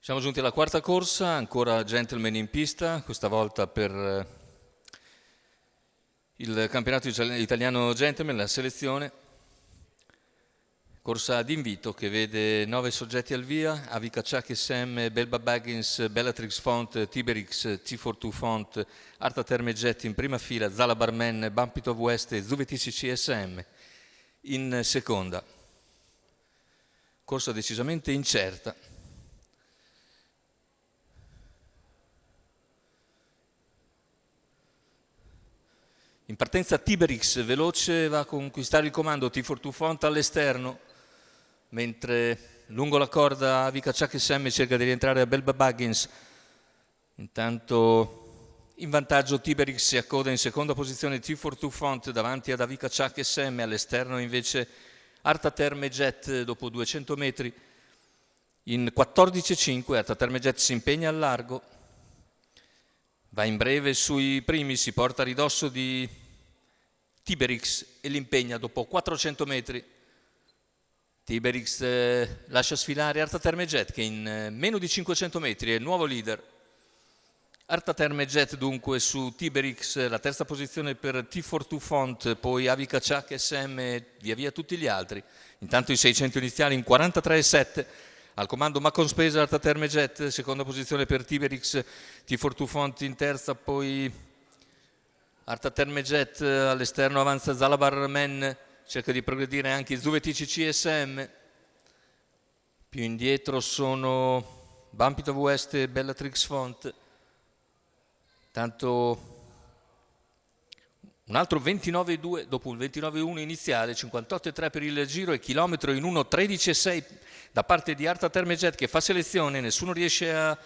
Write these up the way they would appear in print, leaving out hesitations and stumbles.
Siamo giunti alla quarta corsa, ancora gentleman in pista, questa volta per il campionato italiano gentleman, la selezione. Corsa d'invito che vede 9 soggetti al via: Avica Chuck SM, Belba Baggins, Bellatrix Font, Tiberix, T42 Font, Arta Terme Jet in prima fila, Zala Barman, Bumpit of West e ZVTCC SM in seconda. Corsa decisamente incerta. In partenza Tiberix, veloce, va a conquistare il comando, T42 Font all'esterno, mentre lungo la corda Avica Chuck SM cerca di rientrare a Belba Baggins. Intanto in vantaggio Tiberix si accoda in seconda posizione, T42 Font davanti ad Avica Chuck SM, all'esterno invece Arta Terme Jet dopo 200 metri. In 14,5 Arta Terme Jet si impegna al largo. Va in breve sui primi, si porta a ridosso di Tiberix e l'impegna dopo 400 metri. Tiberix lascia sfilare Arta Terme Jet che in meno di 500 metri è il nuovo leader. Arta Terme Jet dunque su Tiberix, la terza posizione per T42 Font, poi Avica Chuck SM, via via tutti gli altri. Intanto i 600 iniziali in 43,7. Al comando Macon Spesa, Arta Terme Jet, seconda posizione per Tiberix, T42 Font in terza, poi Arta Terme Jet, all'esterno avanza Zala Barman, cerca di progredire anche ZVTCC SM, più indietro sono Bumpit of West e Bellatrix Font, tanto un altro 29,2 dopo il 29,1 iniziale, 58,3 per il giro e chilometro in 1,13,6 da parte di Arta Terme Jet che fa selezione, nessuno riesce a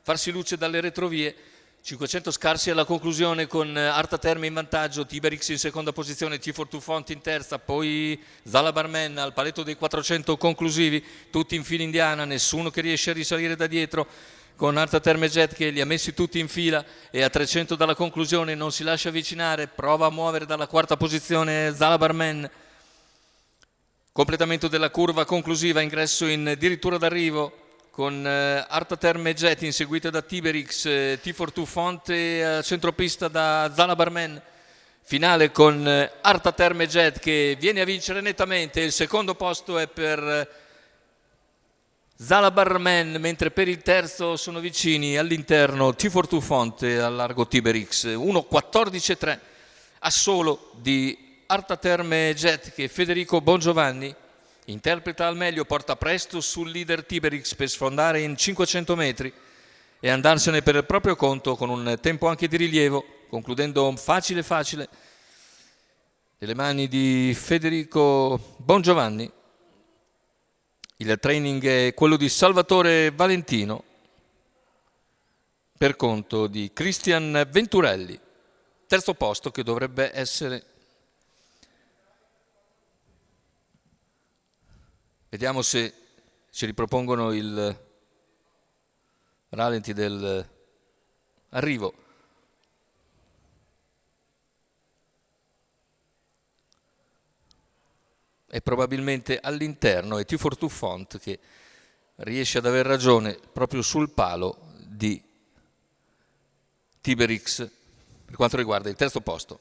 farsi luce dalle retrovie. 500 scarsi alla conclusione con Arta Terme in vantaggio, Tiberix in seconda posizione, T42 Font in terza, poi Zala Barman al paletto dei 400 conclusivi, tutti in fila indiana, nessuno che riesce a risalire da dietro, con Arta Terme Jet che li ha messi tutti in fila e a 300 dalla conclusione non si lascia avvicinare, prova a muovere dalla quarta posizione Zala Barman. Completamento della curva conclusiva, ingresso in dirittura d'arrivo con Arta Terme Jet inseguita da Tiberix, T42 Font e centropista da Zala Barman. Finale con Arta Terme Jet che viene a vincere nettamente, il secondo posto è per Zala Barman, mentre per il terzo sono vicini all'interno T42 Font e al largo Tiberix, 1,14,3 a solo di Arta Terme Jet che Federico Bongiovanni interpreta al meglio, porta presto sul leader Tiberix per sfondare in 500 metri e andarsene per il proprio conto con un tempo anche di rilievo, concludendo facile facile nelle mani di Federico Bongiovanni. Il training è quello di Salvatore Valentino per conto di Cristian Venturelli, terzo posto che dovrebbe essere. Vediamo se ci ripropongono il rallenti del arrivo. È probabilmente all'interno, è T42 Font che riesce ad aver ragione proprio sul palo di Tiberix per quanto riguarda il terzo posto.